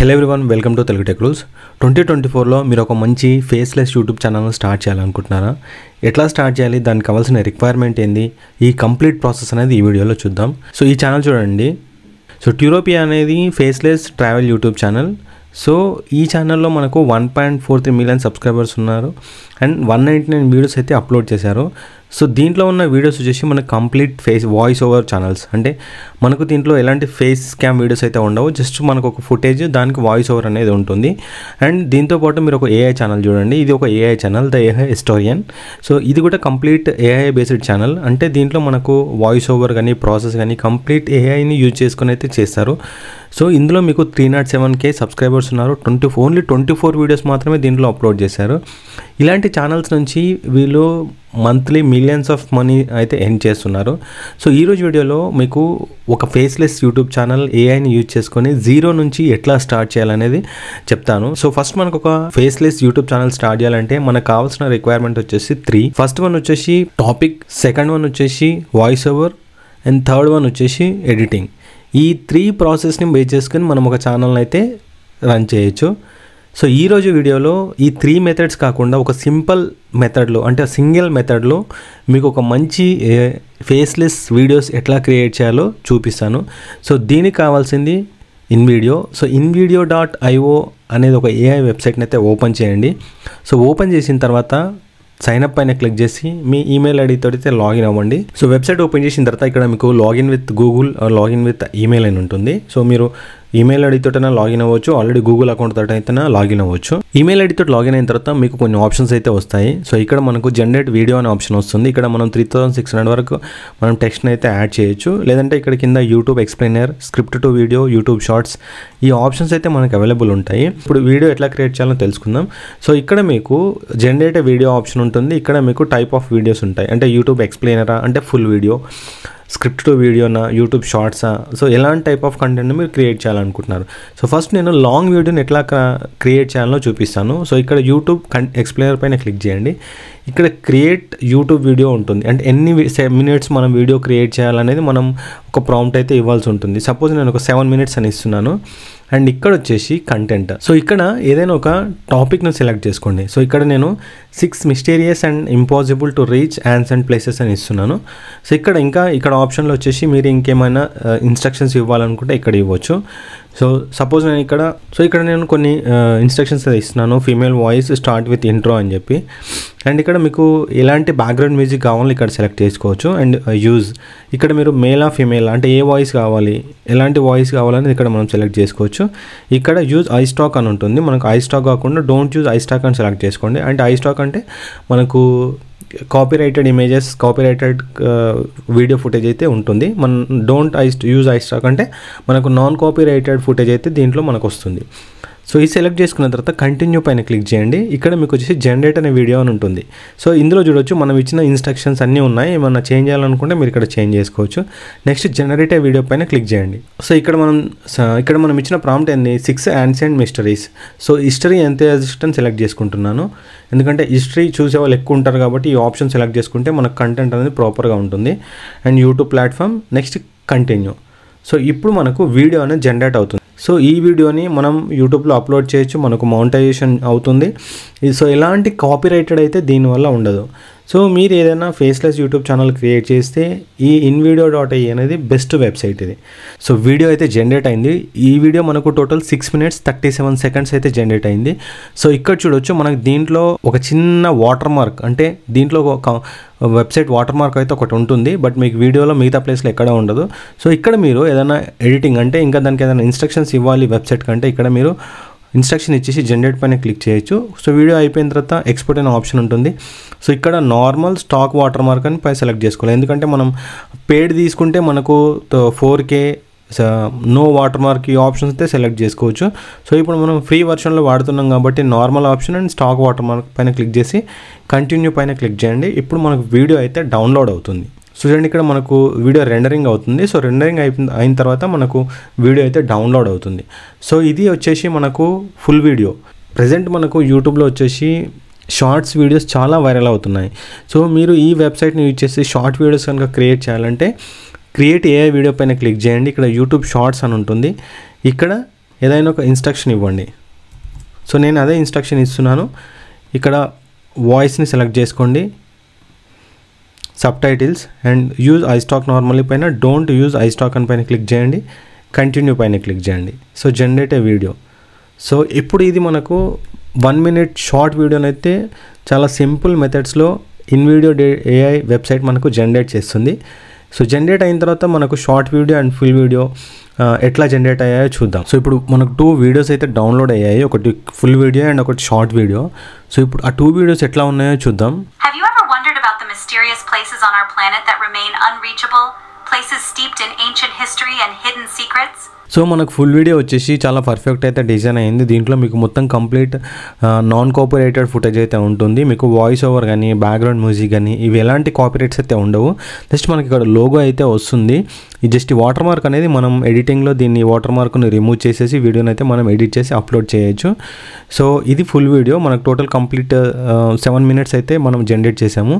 Hello everyone, welcome to Telugu tech rules. 2024లో మీరు ఒక మంచి ఫేస్లెస్ యూట్యూబ్ ఛానల్ని స్టార్ట్ చేయాలనుకుంటున్నారా? ఎట్లా స్టార్ట్ చేయాలి, దానికి కావాల్సిన రిక్వైర్మెంట్ ఏంది, ఈ కంప్లీట్ ప్రాసెస్ అనేది ఈ వీడియోలో చూద్దాం. సో ఈ ఛానల్ చూడండి. సో ట్యూరోపియా అనేది faceless travel YouTube channel. So ఈ ఛానల్లో మనకు 1.43 మిలియన్ సబ్స్క్రైబర్స్ ఉన్నారు అండ్ 199 వీడియోస్ అయితే అప్లోడ్ చేశారు. సో దీంట్లో ఉన్న వీడియోస్ వచ్చేసి మనకు కంప్లీట్ వాయిస్ ఓవర్ ఛానల్స్, అంటే మనకు దీంట్లో ఎలాంటి ఫేస్ క్యామ్ వీడియోస్ అయితే ఉండవు, జస్ట్ మనకు ఒక ఫుటేజ్, దానికి వాయిస్ ఓవర్ అనేది ఉంటుంది. అండ్ దీంతోపాటు మీరు ఒక ఏఐ ఛానల్ చూడండి, ఇది ఒక AI channel, the AI historian. So ఇది కూడా కంప్లీట్ ఏఐ బేస్డ్ ఛానల్, అంటే దీంట్లో మనకు వాయిస్ ఓవర్ కానీ ప్రాసెస్ కానీ కంప్లీట్ ఏఐని యూజ్ చేసుకుని అయితే చేస్తారు. సో ఇందులో మీకు 307K సబ్స్క్రైబర్స్ ఉన్నారు. ఓన్లీ 24 వీడియోస్ మాత్రమే దీంట్లో అప్లోడ్ చేశారు. ఇలాంటి ఛానల్స్ నుంచి వీళ్ళు మంత్లీ మిలియన్స్ ఆఫ్ మనీ అయితే ఎర్న్ చేస్తున్నారు. సో ఈరోజు వీడియోలో మీకు ఒక ఫేస్లెస్ యూట్యూబ్ ఛానల్ ఏఐని యూజ్ చేసుకొని జీరో నుంచి ఎట్లా స్టార్ట్ చేయాలనేది చెప్తాను. సో ఫస్ట్ మనకు ఒక ఫేస్లెస్ యూట్యూబ్ ఛానల్ స్టార్ట్ చేయాలంటే మనకు కావాల్సిన రిక్వైర్మెంట్ వచ్చేసి 3. ఫస్ట్ వన్ వచ్చేసి టాపిక్, సెకండ్ వన్ వచ్చేసి voice over and third one వచ్చేసి ఎడిటింగ్. ఈ 3 ప్రాసెస్ని బేస్ చేసుకొని మనం ఒక ఛానల్ని అయితే రన్ చేయొచ్చు. సో ఈరోజు వీడియోలో ఈ 3 మెథడ్స్ కాకుండా ఒక సింపుల్ మెథడ్లో, అంటే సింగిల్ మెథడ్లో మీకు ఒక మంచి ఫేస్లెస్ వీడియోస్ ఎట్లా క్రియేట్ చేయాలో చూపిస్తాను. సో దీనికి కావాల్సింది ఇన్వీడియో. సో invideo.io అనేది ఒక ఏఐ వెబ్సైట్ని అయితే ఓపెన్ చేయండి. సో ఓపెన్ చేసిన తర్వాత సైన్అప్ పైన క్లిక్ చేసి మీ ఈమెయిల్ ఐడితో అయితే లాగిన్ అవ్వండి. సో వెబ్సైట్ ఓపెన్ చేసిన తర్వాత ఇక్కడ మీకు login with Google, login with email అని ఉంటుంది. సో మీరు ఈమెయిల్ ఐడితోటైనా లాగిన్ అవ్వచ్చు, ఆల్రెడీ గూగుల్ అకౌంట్ తోట అయితే లాగిన్ అవ్వచ్చు. ఈమెయిల్ ఐడితో లాగిన్ అయిన తర్వాత మీకు కొన్ని ఆప్షన్స్ అయితే వస్తాయి. సో ఇక్కడ మనకు జనరేట్ వీడియో అనే ఆప్షన్ వస్తుంది. ఇక్కడ మనం 3600 వరకు మనం టెక్స్ట్ని అయితే యాడ్ చేయొచ్చు, లేదంటే ఇక్కడ కింద YouTube explainer, script to video, YouTube shorts, ఈ ఆప్షన్స్ అయితే మనకు అవైలబుల్ ఉంటాయి. ఇప్పుడు వీడియో ఎట్లా క్రియేట్ చేయాలో తెలుసుకుందాం. సో ఇక్కడ మీకు జనరేట్ వీడియో ఆప్షన్ ఉంటుంది. ఇక్కడ మీకు టైప్ ఆఫ్ వీడియోస్ ఉంటాయి, అంటే యూట్యూబ్ ఎక్స్ప్లెయినరా, అంటే ఫుల్ వీడియో, స్క్రిప్ట్ టు వీడియోనా, యూట్యూబ్ షార్ట్సా. సో ఎలాంటి టైప్ ఆఫ్ కంటెంట్ని మీరు క్రియేట్ చేయాలనుకుంటున్నారు. సో ఫస్ట్ నేను లాంగ్ వీడియోని ఎట్లా క్రియేట్ చేయాలో చూపిస్తాను. సో ఇక్కడ యూట్యూబ్ ఎక్స్ప్లెయినర్ పైన క్లిక్ చేయండి. ఇక్కడ క్రియేట్ యూట్యూబ్ వీడియో ఉంటుంది, అంటే ఎన్ని మినిట్స్ మనం వీడియో క్రియేట్ చేయాలనేది మనం ఒక ప్రాంప్ట్ అయితే ఇవ్వాల్సి ఉంటుంది. సపోజ్ నేను ఒక 7 మినిట్స్ అని ఇస్తున్నాను. అండ్ ఇక్కడ వచ్చేసి కంటెంట్. సో ఇక్కడ ఏదైనా ఒక టాపిక్ను సెలెక్ట్ చేసుకోండి. సో ఇక్కడ నేను 6 mysterious and impossible to reach ancient places అని ఇస్తున్నాను. సో ఇక్కడ ఆప్షన్లో వచ్చేసి మీరు ఇంకేమైనా ఇన్స్ట్రక్షన్స్ ఇవ్వాలనుకుంటే ఇక్కడ ఇవ్వచ్చు. సో సపోజ్ నేను ఇక్కడ నేను కొన్ని ఇన్స్ట్రక్షన్స్ ఇస్తున్నాను. Female voice, start with intro అని చెప్పి. అండ్ ఇక్కడ మీకు ఎలాంటి బ్యాక్గ్రౌండ్ మ్యూజిక్ కావాలో ఇక్కడ సెలెక్ట్ చేసుకోవచ్చు. అండ్ యూజ్, ఇక్కడ మీరు మేలా ఫీమేల్, అంటే ఏ వాయిస్ కావాలి, ఎలాంటి వాయిస్ కావాలని ఇక్కడ మనం సెలెక్ట్ చేసుకోవచ్చు. ఇక్కడ యూజ్ ఐ స్టాక్ అని ఉంటుంది. మనకు ఐ స్టాక్ కాకుండా డోంట్ యూజ్ ఐ స్టాక్ అని సెలెక్ట్ చేసుకోండి. అంటే ఐ స్టాక్ అంటే మనకు copyrighted images, copyrighted video footage అయితే ఉంటుంది. మనం డోంట్ యూజ్ ఐ స్టాక్ అంటే మనకు నాన్ కాపీరైటెడ్ ఫుటేజ్ అయితే దీంట్లో మనకు వస్తుంది. సో ఇది సెలెక్ట్ చేసుకున్న తర్వాత కంటిన్యూ పైన క్లిక్ చేయండి. ఇక్కడ మీకు వచ్చేసి జనరేట్ అనే వీడియో అని ఉంటుంది. సో ఇందులో చూడొచ్చు మనం ఇచ్చిన ఇన్స్ట్రక్షన్స్ అన్నీ ఉన్నాయి. ఏమన్నా చేంజ్ చేయాలనుకుంటే మీరు ఇక్కడ చేంజ్ చేసుకోవచ్చు. నెక్స్ట్ జనరేట్ ఏ వీడియో పైన క్లిక్ చేయండి. సో ఇక్కడ మనం ఇచ్చిన ప్రాంప్ట్ ఏంది, 6 ancient mysteries. So history enthusiast అని సెలెక్ట్ చేసుకుంటున్నాను, ఎందుకంటే హిస్టరీ చూసే వాళ్ళు ఎక్కువ ఉంటారు కాబట్టి ఈ ఆప్షన్ సెలెక్ట్ చేసుకుంటే మనకు కంటెంట్ అనేది ప్రాపర్గా ఉంటుంది. And YouTube platform, next continue. So ఇప్పుడు మనకు వీడియో అనేది జనరేట్ అవుతుంది. సో ఈ వీడియోని మనం యూట్యూబ్లో అప్లోడ్ చేయొచ్చు, మనకు మౌంటైజేషన్ అవుతుంది. సో ఎలాంటి కాపీరైటెడ్ అయితే దీనివల్ల ఉండదు. సో మీరు ఏదైనా ఫేస్లెస్ యూట్యూబ్ ఛానల్ క్రియేట్ చేస్తే ఈ invideo.io అనేది బెస్ట్ వెబ్సైట్ ఇది. సో వీడియో అయితే జనరేట్ అయింది. ఈ వీడియో మనకు టోటల్ 6 minutes 37 seconds అయితే జనరేట్ అయింది. సో ఇక్కడ చూడొచ్చు మనకు దీంట్లో ఒక చిన్న వాటర్ మార్క్, అంటే దీంట్లో ఒక వెబ్సైట్ వాటర్ మార్క్ అయితే ఒకటి ఉంటుంది, బట్ మీకు వీడియోలో మిగతా ప్లేస్లో ఎక్కడ ఉండదు. సో ఇక్కడ మీరు ఏదైనా ఎడిటింగ్, అంటే ఇంకా దానికి ఏదైనా ఇన్స్ట్రక్షన్స్ ఇవ్వాలి వెబ్సైట్ కంటే, ఇక్కడ మీరు ఇన్స్ట్రక్షన్ ఇచ్చేసి జనరేట్ పైన క్లిక్ చేయొచ్చు. సో వీడియో అయిపోయిన తర్వాత ఎక్స్పోర్ట్ అనే ఆప్షన్ ఉంటుంది. సో ఇక్కడ నార్మల్ స్టాక్ వాటర్ మార్క్ అని పై సెలెక్ట్ చేసుకోవాలి, ఎందుకంటే మనం పేడ్ తీసుకుంటే మనకు 4K నో వాటర్ మార్క్ ఈ ఆప్షన్స్ అయితే సెలెక్ట్ చేసుకోవచ్చు. సో ఇప్పుడు మనం ఫ్రీ వర్షన్లో వాడుతున్నాం కాబట్టి normal option and stock water mark పైన క్లిక్ చేసి కంటిన్యూ పైన క్లిక్ చేయండి. ఇప్పుడు మనకు వీడియో అయితే డౌన్లోడ్ అవుతుంది. సో చూడండి, ఇక్కడ మనకు వీడియో రెండరింగ్ అవుతుంది. సో రెండరింగ్ అయిన తర్వాత మనకు వీడియో అయితే డౌన్లోడ్ అవుతుంది. సో ఇది వచ్చేసి మనకు ఫుల్ వీడియో. ప్రజెంట్ మనకు యూట్యూబ్లో వచ్చేసి షార్ట్స్ వీడియోస్ చాలా వైరల్ అవుతున్నాయి. సో మీరు ఈ వెబ్సైట్ని యూజ్ చేసి షార్ట్ వీడియోస్ కనుక క్రియేట్ చేయాలంటే క్రియేట్ ఏఐ వీడియో పైన క్లిక్ చేయండి. ఇక్కడ యూట్యూబ్ షార్ట్స్ అని ఉంటుంది. ఇక్కడ ఏదైనా ఒక ఇన్స్ట్రక్షన్ ఇవ్వండి. సో నేను అదే ఇన్స్ట్రక్షన్ ఇస్తున్నాను. ఇక్కడ వాయిస్ని సెలెక్ట్ చేసుకోండి, sub titles and use iStock normally పైన డోంట్ యూజ్ iStock అని పైన క్లిక్ చేయండి, కంటిన్యూ పైన క్లిక్ చేయండి. So generate a video. So ఇప్పుడు ఇది మనకు 1 minute షార్ట్ వీడియోనైతే చాలా సింపుల్ మెథడ్స్లో ఇన్విడియో AI వెబ్సైట్ మనకు జనరేట్ చేస్తుంది. సో జనరేట్ అయిన తర్వాత మనకు short video and full video ఎట్లా జనరేట్ అయ్యాయో చూద్దాం. సో ఇప్పుడు మనకు 2 వీడియోస్ అయితే డౌన్లోడ్ అయ్యాయి, ఒకటి ఫుల్ వీడియో అండ్ ఒకటి షార్ట్ వీడియో. సో ఇప్పుడు ఆ 2 వీడియోస్ ఎట్లా ఉన్నాయో చూద్దాం. Have you ever wondered about the mysterious places on our planet that remain unreachable? Places steeped in ancient history and hidden secrets? So మనకు full video వచ్చేసి చాలా perfect అయితే డిజైన్ అయింది. దీంట్లో మీకు మొత్తం కంప్లీట్ నాన్ కాపీరైటెడ్ ఫుటేజ్ అయితే ఉంటుంది. మీకు వాయిస్ ఓవర్ కానీ బ్యాక్గ్రౌండ్ మ్యూజిక్ కానీ ఇవి ఎలాంటి కాపీరైట్స్ అయితే ఉండవు. జస్ట్ మనకి ఇక్కడ లోగో అయితే వస్తుంది. ఈ జస్ట్ వాటర్ మార్క్ అనేది మనం ఎడిటింగ్లో దీన్ని వాటర్ మార్క్ని రిమూవ్ చేసేసి వీడియోని అయితే మనం ఎడిట్ చేసి అప్లోడ్ చేయొచ్చు. సో ఇది ఫుల్ వీడియో. మనకు టోటల్ కంప్లీట్ 7 minutes అయితే మనం జనరేట్ చేసాము.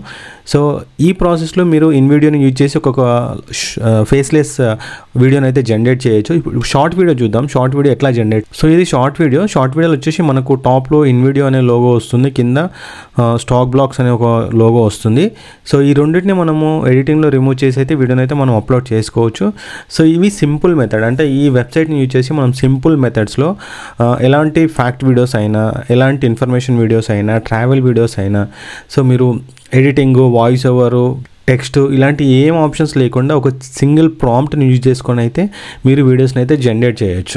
సో ఈ ప్రాసెస్లో మీరు ఇన్ వీడియోని యూజ్ చేసి ఒక ఫేస్లెస్ వీడియోని అయితే జనరేట్ చేయొచ్చు. ఇప్పుడు షార్ట్ వీడియో చూద్దాం, షార్ట్ వీడియో ఎట్లా జనరేట్. సో ఇది షార్ట్ వీడియోలో వచ్చేసి మనకు టాప్లో ఇన్ వీడియో అనే లోగో వస్తుంది, కింద స్టాక్ బ్లాక్స్ అనే ఒక లోగో వస్తుంది. సో ఈ రెండింటిని మనము ఎడిటింగ్లో రిమూవ్ చేసి అయితే వీడియోని అయితే మనం అప్లోడ్ చేసుకోవచ్చు. సో ఇవి సింపుల్ మెథడ్, అంటే ఈ వెబ్సైట్ని యూజ్ చేసి మనం సింపుల్ మెథడ్స్లో ఎలాంటి ఫ్యాక్ట్ వీడియోస్ అయినా, ఎలాంటి ఇన్ఫర్మేషన్ వీడియోస్ అయినా, ట్రావెల్ వీడియోస్ అయినా, సో మీరు ఎడిటింగ్, వాయిస్ ఓవరు, టెక్స్ట్ ఇలాంటి ఏం ఆప్షన్స్ లేకుండా ఒక సింగిల్ ప్రాంప్ట్ని యూజ్ చేసుకొని అయితే మీరు వీడియోస్ని అయితే జనరేట్ చేయొచ్చు.